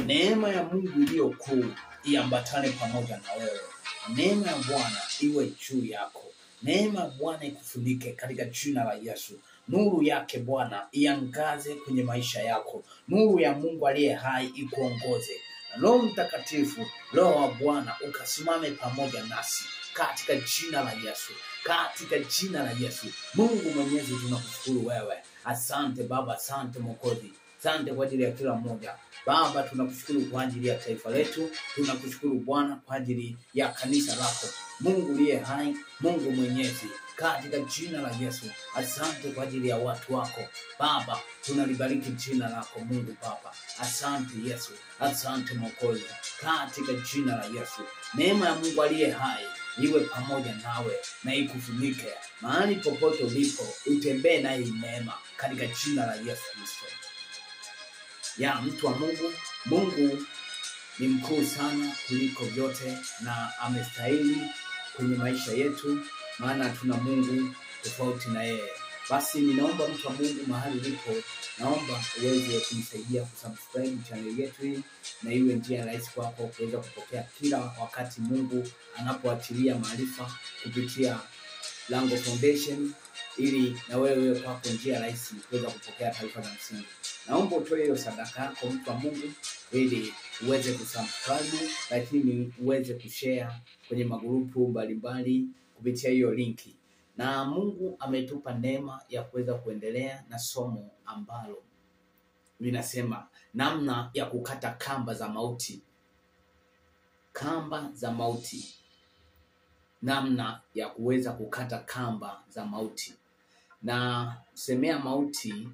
Neema ya Mungu iliyo kuu iambatane pamoja na wewe. Neema ya Bwana iwe juu yako. Neema ya Bwana ikufunike katika jina la Yesu. Nuru yake Bwana iangaze kwenye maisha yako. Nuru ya Mungu aliye hai ikuongoze. Roho Mtakatifu, Roho wa Bwana ukasimame pamoja nasi katika jina la Yesu. Katika jina la Yesu. Mungu Mwenyezi, tunakushukuru wewe. Asante Baba, asante Mwokozi. Asante kwa ajili ya kila mmoja. Baba, tunakushukuru kwa ajili ya taifa letu. Tunakushukuru Bwana kwa ajili ya kanisa lako. Mungu aliye hai, Mungu Mwenyezi, katika jina la Yesu. Asante kwa ajili ya watu wako. Baba, tunalibariki jina lako Mungu Baba. Asante Yesu. Asante Mwokozi. Katika jina la Yesu. Neema ya Mungu aliye hai iwe pamoja nawe na ikufunike. Mahali popote ulipo, utembee na hii neema katika jina la Yesu Kristo. Ya mtu wa Mungu, Mungu ni mkuu sana kuliko vyote na amestahili kwenye maisha yetu, maana tuna Mungu tofauti na yeye. Basi ninaomba mtu wa Mungu mahali ulipo, naomba uweze kunisaidia kusubscribe channel yetu hii, na iwe njia rahisi kwako kuweza kupokea kila wakati Mungu anapoachilia maarifa kupitia Lango Foundation, ili na wewe kwako njia rahisi kuweza kupokea taarifa za msingi. Naomba utoe hiyo sadaka yako mtu wa Mungu, ili uweze kusubscribe, lakini uweze kushare kwenye magrupu mbalimbali kupitia hiyo linki. Na Mungu ametupa neema ya kuweza kuendelea na somo ambalo linasema namna ya kukata kamba za mauti. Kamba za mauti. Namna ya kuweza kukata kamba za mauti. Na semea mauti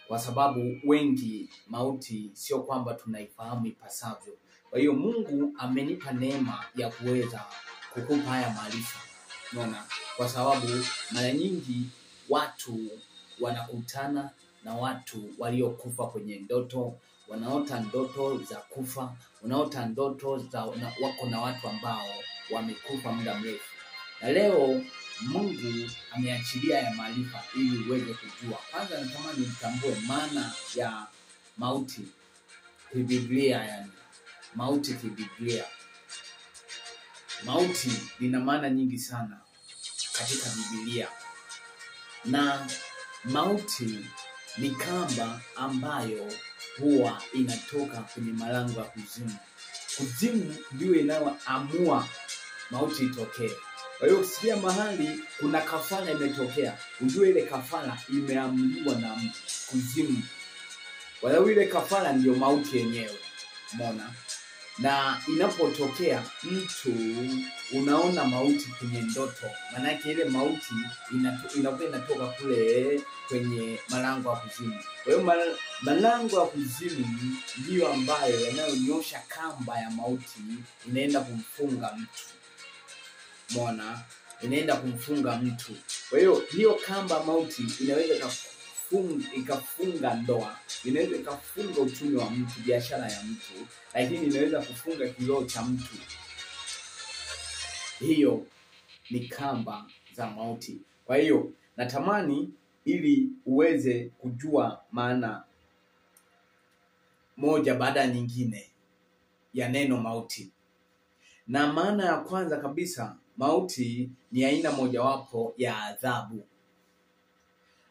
kwa sababu wengi mauti sio kwamba tunaifahamu ipasavyo. Kwa hiyo Mungu amenipa neema ya kuweza kukupa haya maarifa. Unaona? Kwa sababu mara nyingi watu wanakutana na watu waliokufa kwenye ndoto, wanaota ndoto za kufa, wanaota ndoto za wako na watu ambao wamekufa muda mrefu. Na leo Mungu ameachilia ya maarifa ili uweze kujua. Kwanza natamani utambue maana ya mauti kibiblia, yani mauti kibiblia. Mauti lina maana nyingi sana katika Biblia. Na mauti ni kamba ambayo huwa inatoka kwenye malango ya kuzimu. Kuzimu ndio inayoamua mauti itokee. Kwa hiyo usikia mahali kuna kafara imetokea, ujue ile kafara imeamuliwa na kuzimu. Kwa hiyo ile kafara ndio mauti yenyewe. Umeona? Na inapotokea mtu unaona mauti kwenye ndoto, maana yake ile mauti inatoka kule kwenye malango ya kuzimu. Kwa hiyo malango ya kuzimu ndio ambayo yanayonyosha kamba ya mauti, inaenda kumfunga mtu. Umeona? Inaenda kumfunga mtu. Kwa hiyo kamba mauti inaweza ikafunga ndoa, inaweza ikafunga uchumi wa mtu, biashara ya mtu, lakini inaweza kufunga kiroho cha mtu. Hiyo ni kamba za mauti. Kwa hiyo natamani ili uweze kujua maana moja baada ya nyingine ya neno mauti. Na maana ya kwanza kabisa, mauti ni aina mojawapo ya adhabu.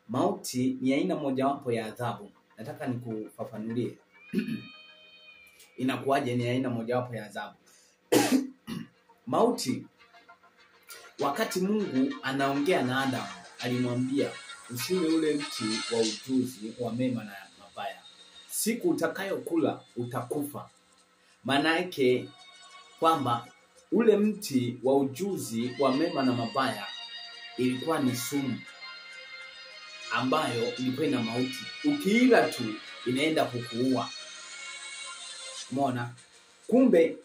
Mauti ni aina mojawapo ya adhabu. Nataka nikufafanulie. Inakuwaje ni aina mojawapo ya adhabu? Mauti, wakati Mungu anaongea na Adam, alimwambia usile ule mti wa ujuzi wa mema na mabaya. Siku utakayokula utakufa. Maana yake kwamba ule mti wa ujuzi wa mema na mabaya ilikuwa ni sumu ambayo ilikuwa ina mauti. Ukiila tu inaenda kukuua. Umeona? Kumbe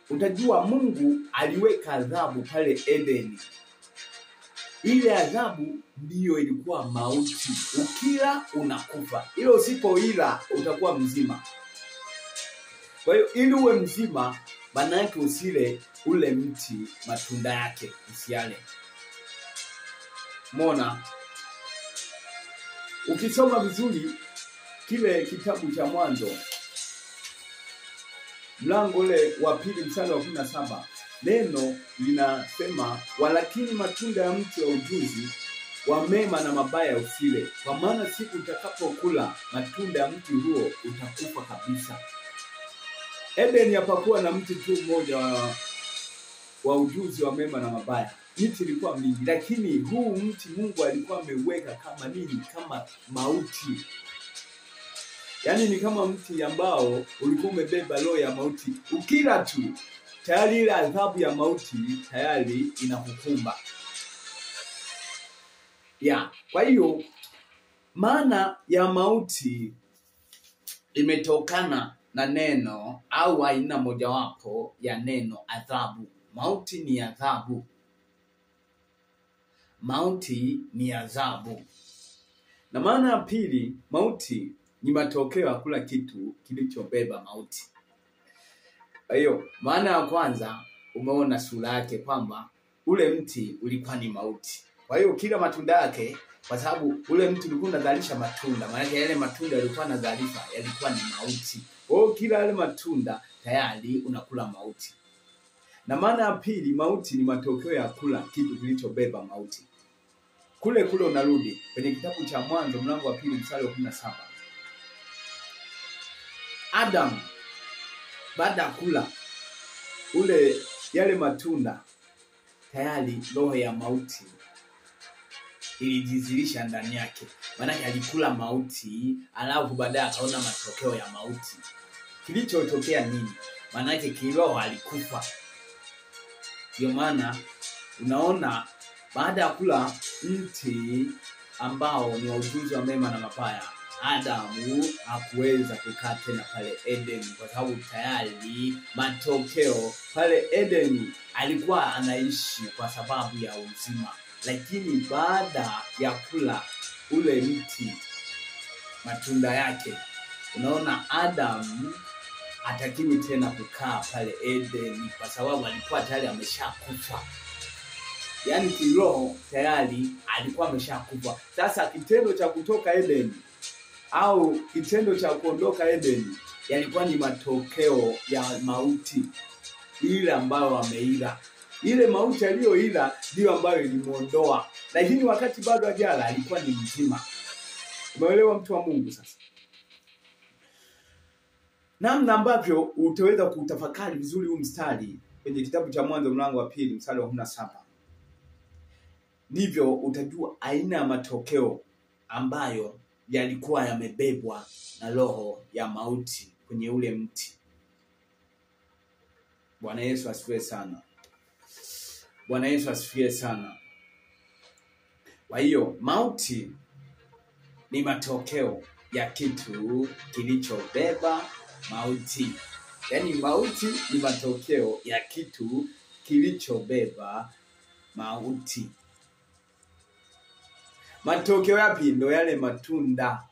utajua Mungu aliweka adhabu pale Edeni. Ile adhabu ndiyo ilikuwa mauti. Ukila unakufa. Ile usipoila utakuwa mzima. Kwa hiyo ili uwe mzima, maana yake usile ule mti matunda yake, usiale. Umeona? Ukisoma vizuri kile kitabu cha Mwanzo mlango ule wa 2 mstari wa 17, neno linasema, walakini matunda ya mti wa ujuzi wa mema na mabaya usile, kwa maana siku utakapokula matunda ya mti huo utakufa kabisa. Edeni hapakuwa na mti tu mmoja wa ujuzi wa mema na mabaya. Miti ilikuwa mingi, lakini huu mti Mungu alikuwa ameweka kama nini? Kama mauti. Yaani ni kama mti ambao ulikuwa umebeba roho ya mauti. Ukila tu tayari ile adhabu ya mauti tayari inakukumba. Kwa hiyo maana ya mauti imetokana na neno au aina mojawapo ya neno adhabu. Mauti ni adhabu. Mauti ni adhabu. Na maana ya pili, mauti ni matokeo ya kula kitu kilichobeba mauti. Kwa hiyo maana ya kwanza umeona sura yake kwamba ule mti ulikuwa ni mauti. Kwa hiyo kila matunda yake, kwa sababu ule mti ulikuwa unazalisha matunda, maana yale matunda yalikuwa yanazalisha yalikuwa ni mauti. Kwa hiyo kila yale matunda tayari unakula mauti. Na maana ya pili, mauti ni matokeo ya kula kitu kilichobeba mauti. Kule unarudi kwenye kitabu cha Mwanzo mlango wa 2 mstari wa 17. Adam baada ya kula yale matunda tayari roho ya mauti ilijizilisha ndani yake. Maana alikula mauti, alafu baadaye akaona matokeo ya mauti. Kilichotokea nini? Maana yake kiroho alikufa. Ndio maana unaona baada ya kula mti ambao ni ujuzi wa mema na mabaya, Adamu hakuweza kukaa tena pale Edeni, kwa sababu tayari matokeo pale Edeni alikuwa anaishi kwa sababu ya uzima. Lakini baada ya kula ule mti matunda yake, unaona Adamu hatakiwi tena kukaa pale Edeni, kwa sababu alikuwa tayari ameshakufa. Yaani kiroho tayari alikuwa ameshakufa. Sasa kitendo cha kutoka Edeni au kitendo cha kuondoka Edeni yalikuwa ni matokeo ya mauti ile ambayo ameila. Ile mauti aliyoila ndio ambayo ilimuondoa. Lakini wakati bado hajala alikuwa ni mzima. Umeelewa mtu wa Mungu sasa? Namna ambavyo utaweza kutafakari vizuri huu mstari kwenye kitabu cha Mwanzo mlango wa 2 mstari wa 17. Ndivyo utajua aina ya matokeo ambayo yalikuwa yamebebwa na roho ya mauti kwenye ule mti. Bwana Yesu asifiwe sana. Bwana Yesu asifiwe sana. Kwa hiyo mauti ni matokeo ya kitu kilichobeba mauti. Yaani mauti ni matokeo ya kitu kilichobeba mauti. Matokeo yapi? Ndio yale matunda.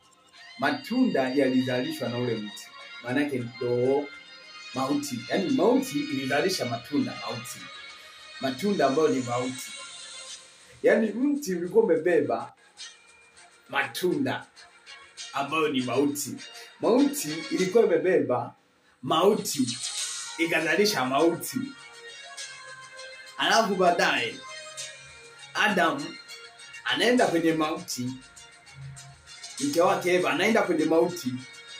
Matunda yalizalishwa na ule mti. Maana yake ndio mauti. Yaani mauti ilizalisha matunda mauti. Matunda ambayo ni mauti. Yaani mti ulikuwa umebeba matunda ambayo ni mauti. Mauti ilikuwa imebeba mauti, ikazalisha mauti. Alafu baadaye Adam anaenda kwenye mauti, mke wake Eva anaenda kwenye mauti,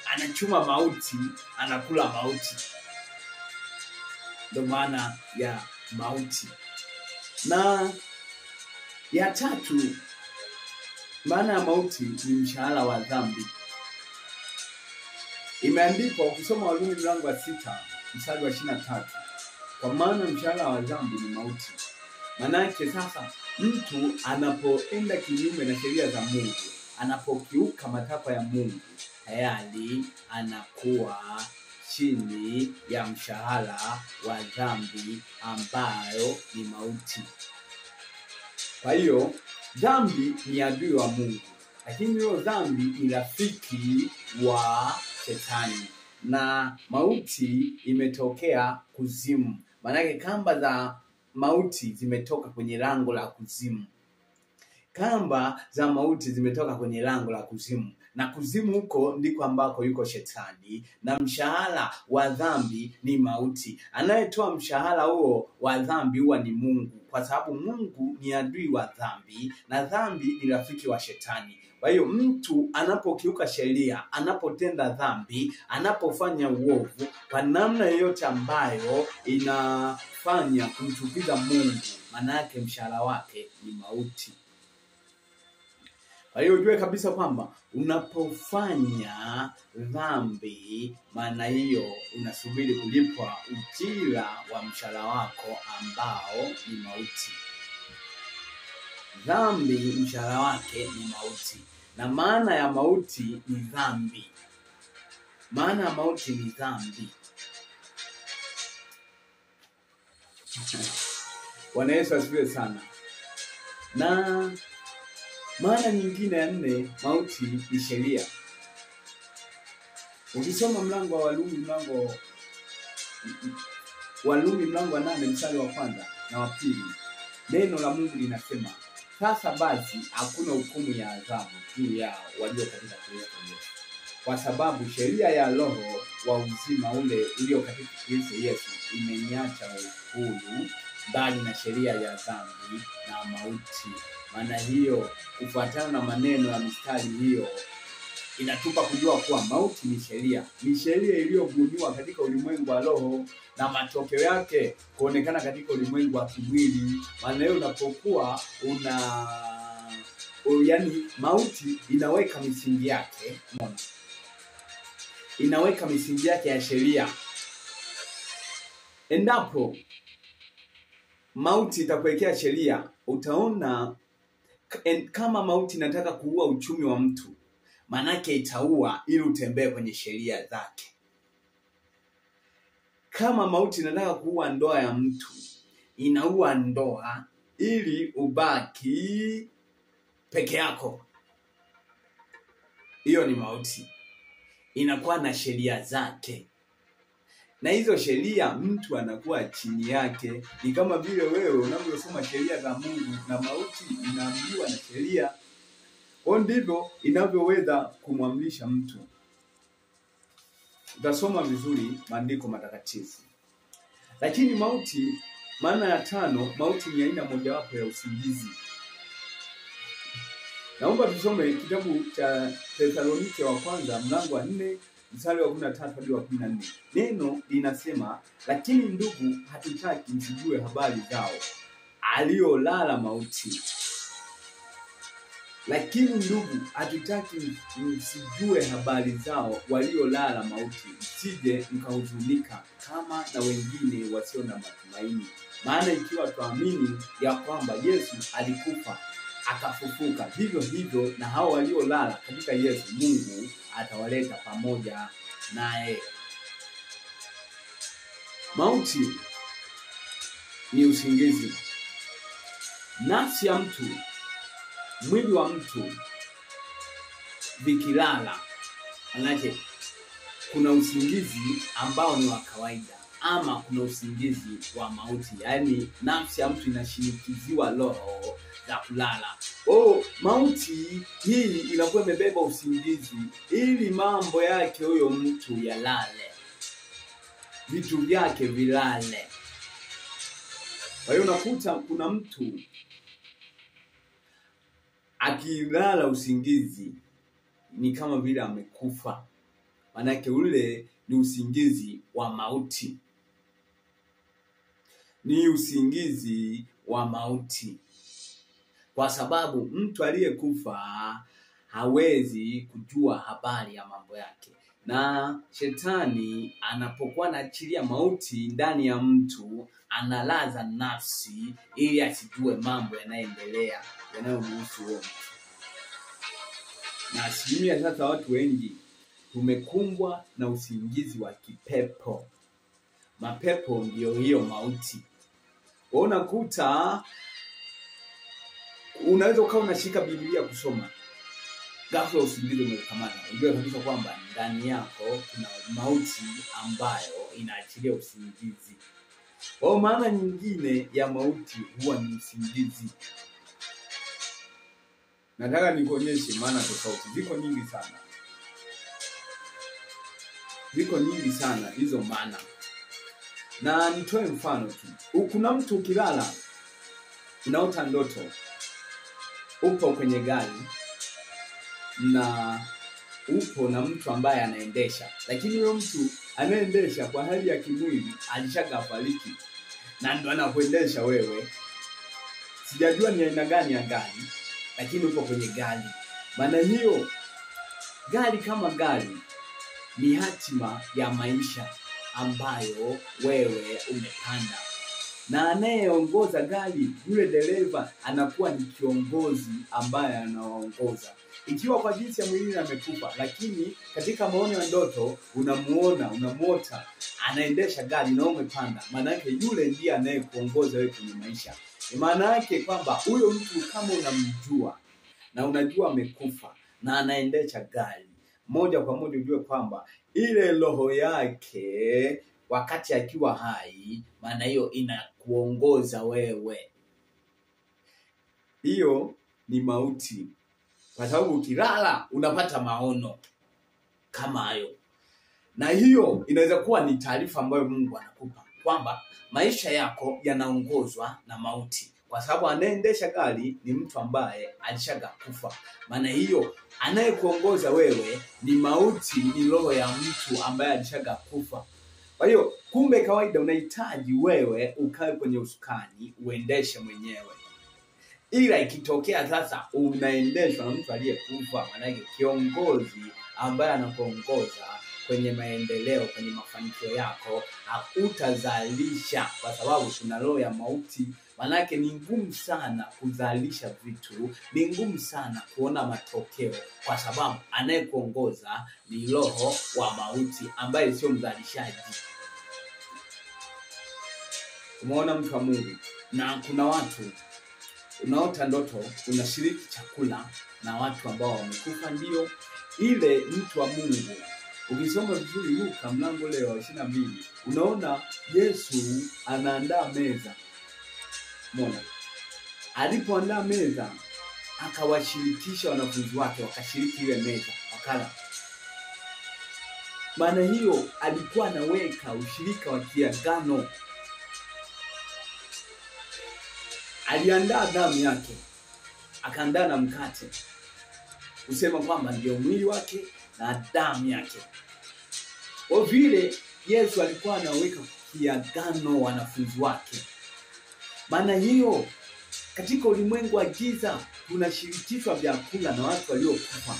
anachuma mauti, anakula mauti. Ndio maana ya mauti. Na ya tatu, maana ya mauti ni mshahara wa dhambi. Imeandikwa ukisoma Warumi mlango wa 6 mstari wa 23, kwa maana mshahara wa dhambi ni mauti. Maana yake sasa mtu anapoenda kinyume na sheria za Mungu, anapokiuka matakwa ya Mungu, tayari anakuwa chini ya mshahara wa dhambi ambayo ni mauti. Kwa hiyo dhambi ni adui wa Mungu, lakini hiyo dhambi ni rafiki wa Shetani. Na mauti imetokea kuzimu. Maana kamba za mauti zimetoka kwenye lango la kuzimu. Kamba za mauti zimetoka kwenye lango la kuzimu. na kuzimu huko ndiko ambako yuko shetani, na mshahara wa dhambi ni mauti. Anayetoa mshahara huo wa dhambi huwa ni Mungu, kwa sababu Mungu ni adui wa dhambi na dhambi ni rafiki wa shetani. Kwa hiyo mtu anapokiuka sheria, anapotenda dhambi, anapofanya uovu kwa namna yoyote ambayo inafanya kumchukiza Mungu, maana yake mshahara wake ni mauti. Kwa hiyo ujue kabisa kwamba unapofanya dhambi, maana hiyo unasubiri kulipwa ujira wa mshahara wako ambao ni mauti. Dhambi mshahara wake ni mauti, na maana ya mauti ni dhambi. Maana ya mauti ni dhambi. Bwana Yesu asifiwe sana. Na maana nyingine ya 4, mauti ni sheria. Ukisoma mlango wa Warumi mlango wa 8 mstari wa 1 na wa 2, neno la Mungu linasema, sasa basi hakuna hukumu ya adhabu juu yao walio katika Kristo Yesu, kwa sababu sheria ya roho wa uzima ule ulio katika Kristo Yesu imeniacha huru mbali na sheria ya dhambi na mauti. Maana hiyo, kufuatana na maneno ya mistari hiyo, inatupa kujua kuwa mauti ni sheria. Ni sheria iliyobuniwa katika ulimwengu wa roho, na matokeo yake kuonekana katika ulimwengu wa kimwili. Maana hiyo unapokuwa yaani mauti inaweka misingi yake, inaweka misingi yake ya sheria. Endapo mauti itakuwekea sheria, utaona kama mauti inataka kuua uchumi wa mtu, manake itaua ili utembee kwenye sheria zake. Kama mauti inataka kuua ndoa ya mtu, inaua ndoa ili ubaki peke yako. Hiyo ni mauti. Inakuwa na sheria zake, na hizo sheria mtu anakuwa chini yake. Ni kama vile wewe unavyosoma sheria za Mungu, na mauti inaamriwa na sheria. Kwa ndivyo inavyoweza kumwamrisha mtu. Utasoma vizuri maandiko matakatifu. Lakini mauti, maana ya 5, mauti ni aina mojawapo ya usingizi. Naomba tusome kitabu cha Thesalonike wa kwanza mlango wa 4 mstari wa 13 hadi wa 14. Neno linasema, lakini ndugu, hatutaki msijue habari zao aliolala mauti. Lakini ndugu, hatutaki msijue habari zao waliolala mauti, msije mkahuzunika kama na wengine wasio na matumaini. Maana ikiwa tuamini ya kwamba Yesu alikufa akafufuka, vivyo hivyo na hao waliolala katika Yesu, Mungu atawaleta pamoja naye. Mauti ni usingizi. Nafsi ya mtu, mwili wa mtu vikilala, manake kuna usingizi ambao ni wa kawaida, ama kuna usingizi wa mauti. Yaani nafsi ya mtu inashinikiziwa roho za kulala. Mauti hii inakuwa imebeba usingizi ili mambo yake huyo mtu yalale, vitu vyake vilale. Kwa hiyo unakuta kuna mtu akilala usingizi ni kama vile amekufa. Manake ule ni usingizi wa mauti. Ni usingizi wa mauti. Kwa sababu mtu aliyekufa hawezi kujua habari ya mambo yake. Na shetani anapokuwa anaachilia mauti ndani ya mtu, analaza nafsi ili asijue mambo yanayoendelea yanayomhusu huyo mtu. Na asilimia sasa watu wengi tumekumbwa na usingizi wa kipepo. Mapepo ndio hiyo mauti. Unakuta unaweza ukawa unashika Biblia kusoma, ghafla usingizi umekamata. Unajua kabisa kwamba ndani yako kuna mauti ambayo inaachilia usingizi. Kwa maana nyingine ya mauti huwa ni usingizi. Nataka nikuonyeshe maana tofauti, ziko nyingi sana. ziko nyingi sana hizo maana. Na nitoe mfano tu. Kuna mtu ukilala unaota ndoto upo kwenye gari na upo na mtu ambaye anaendesha, lakini huyo mtu anaendesha kwa hali ya kimwili alishagafariki na ndo anakuendesha wewe. Sijajua ni aina gani ya gari, lakini upo kwenye gari. Maana hiyo gari kama gari ni hatima ya maisha ambayo wewe umepanda, na anayeongoza gari, yule dereva, anakuwa ni kiongozi ambaye anaongoza. Ikiwa kwa jinsi ya mwili amekufa, lakini katika maono ya ndoto unamuota anaendesha gari na umepanda, maana yake yule ndiye anayekuongoza wewe kwenye maisha. Maana yake kwamba huyo mtu kama unamjua na unajua amekufa na anaendesha gari, moja kwa moja ujue kwamba ile roho yake wakati akiwa hai, maana hiyo inakuongoza wewe. Hiyo ni mauti. Kwa sababu ukilala unapata maono kama hayo. Na hiyo inaweza kuwa ni taarifa ambayo Mungu anakupa kwamba maisha yako yanaongozwa na mauti. Kwa sababu anayeendesha gari ni mtu ambaye alishagakufa. Maana hiyo anayekuongoza wewe ni mauti, ni roho ya mtu ambaye alishagakufa. Kwa hiyo kumbe kawaida unahitaji wewe ukae kwenye usukani uendeshe mwenyewe. Ila ikitokea sasa unaendeshwa na mtu aliyekufa, maana yake kiongozi ambaye anakuongoza kwenye maendeleo, kwenye mafanikio yako, utazalisha kwa sababu kuna roho ya mauti. Maana yake ni ngumu sana kuzalisha vitu, ni ngumu sana kuona matokeo kwa sababu anayekuongoza ni roho wa mauti ambaye sio mzalishaji. Umeona mtu wa Mungu? Na kuna watu unaota ndoto unashiriki chakula na watu ambao wamekufa. Ndio ile mtu wa Mungu. Ukisoma vizuri Luka mlango ule wa 22, unaona Yesu anaandaa meza. Umeona? Alipoandaa meza akawashirikisha wanafunzi wake, wakashiriki ile meza, wakala. Maana hiyo alikuwa anaweka ushirika wa kiagano. Aliandaa damu yake, akaandaa na mkate, kusema kwamba ndio mwili wake na damu yake. Kwa vile Yesu alikuwa anaweka kiagano wanafunzi wake. Maana hiyo katika ulimwengu wa giza tunashirikishwa vyakula na watu waliokufa.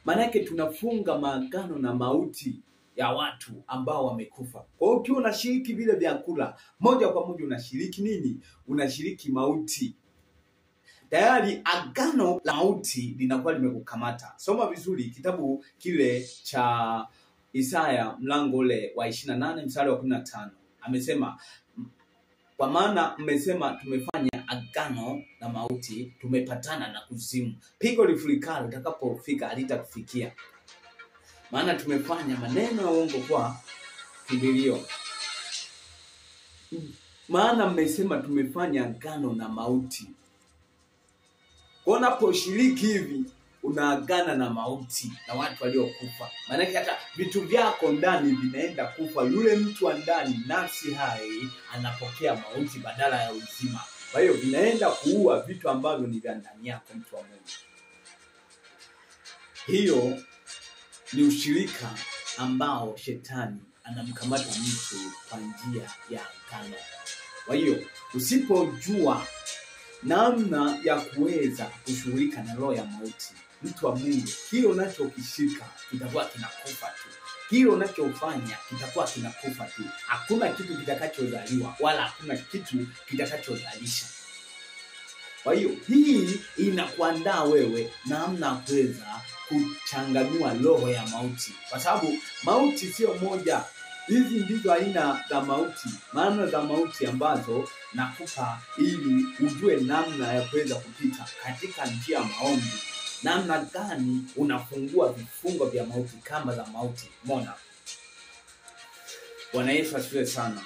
Maana yake tunafunga maagano na mauti ya watu ambao wamekufa. Kwa hiyo ukiwa unashiriki vile vyakula, moja kwa moja unashiriki nini? Unashiriki mauti. Tayari agano la mauti linakuwa limekukamata. Soma vizuri kitabu kile cha Isaya mlango ule wa 28 mstari wa 15. Amesema, kwa maana mmesema tumefanya agano na mauti, tumepatana na kuzimu. Pigo lifurikalo utakapofika halitakufikia. Maana tumefanya maneno ya uongo kwa kimbilio. Maana mmesema tumefanya agano na mauti. Kwa unaposhiriki hivi unaagana na mauti na watu waliokufa. Maana hata vitu vyako ndani vinaenda kufa. Yule mtu wa ndani, nafsi hai, anapokea mauti badala ya uzima. Kwa hiyo vinaenda kuua vitu ambavyo ni vya ndani yako, mtu wa Mungu. Hiyo ni ushirika ambao shetani anamkamata mtu kwa njia ya agano. Kwa hiyo usipojua namna ya kuweza kushughulika na roho ya mauti, mtu wa Mungu, kile unachokishika kitakuwa kinakufa tu. Kile unachofanya kitakuwa kinakufa tu. Hakuna kitu kitakachozaliwa wala hakuna kitu kitakachozalisha. Kwa hiyo hii inakuandaa wewe namna ya kuweza kuchanganua roho ya mauti. Kwa sababu mauti sio moja. Hizi ndizo aina za mauti, maana za mauti ambazo nakupa ili ujue namna ya kuweza kupita katika njia ya maombi. Namna gani unafungua vifungo vya mauti, kamba za mauti. Umeona? Bwana Yesu asifiwe sana.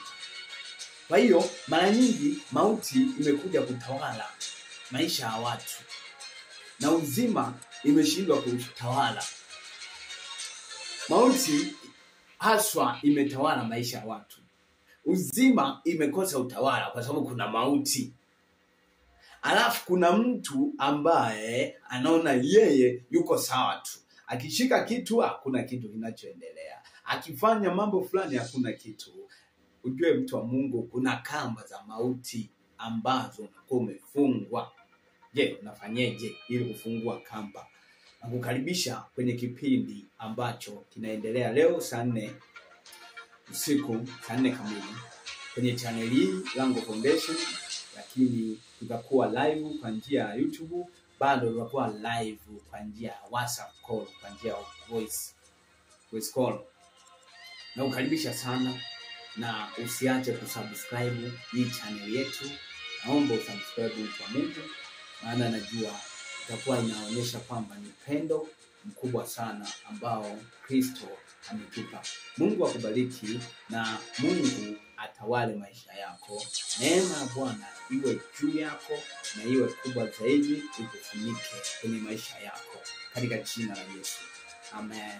Kwa hiyo mara nyingi mauti imekuja kutawala maisha ya watu na uzima imeshindwa kutawala. Mauti haswa imetawala maisha ya watu. Uzima imekosa utawala kwa sababu kuna mauti. Alafu kuna mtu ambaye anaona yeye yuko sawa tu. Akishika kitu hakuna kitu kinachoendelea. Akifanya mambo fulani hakuna kitu. Ujue mtu wa Mungu, kuna kamba za mauti ambazo unakuwa umefungwa. Je, unafanyeje ili kufungua kamba? Nakukaribisha kwenye kipindi ambacho kinaendelea leo saa 4 usiku, saa 4 kamili kwenye channel hii Lango Foundation, lakini tutakuwa live kwa njia ya YouTube, bado tutakuwa live kwa njia ya WhatsApp call, kwa njia ya voice call. Nakukaribisha sana na usiache kusubscribe hii channel yetu. Naomba usubscribe mtu wa Mungu, maana najua itakuwa inaonyesha kwamba ni pendo mkubwa sana ambao Kristo ametupa. Mungu akubariki na Mungu atawale maisha yako. Neema ya Bwana iwe juu yako na iwe kubwa zaidi, ikufunike kwenye maisha yako katika jina la Yesu. Amen.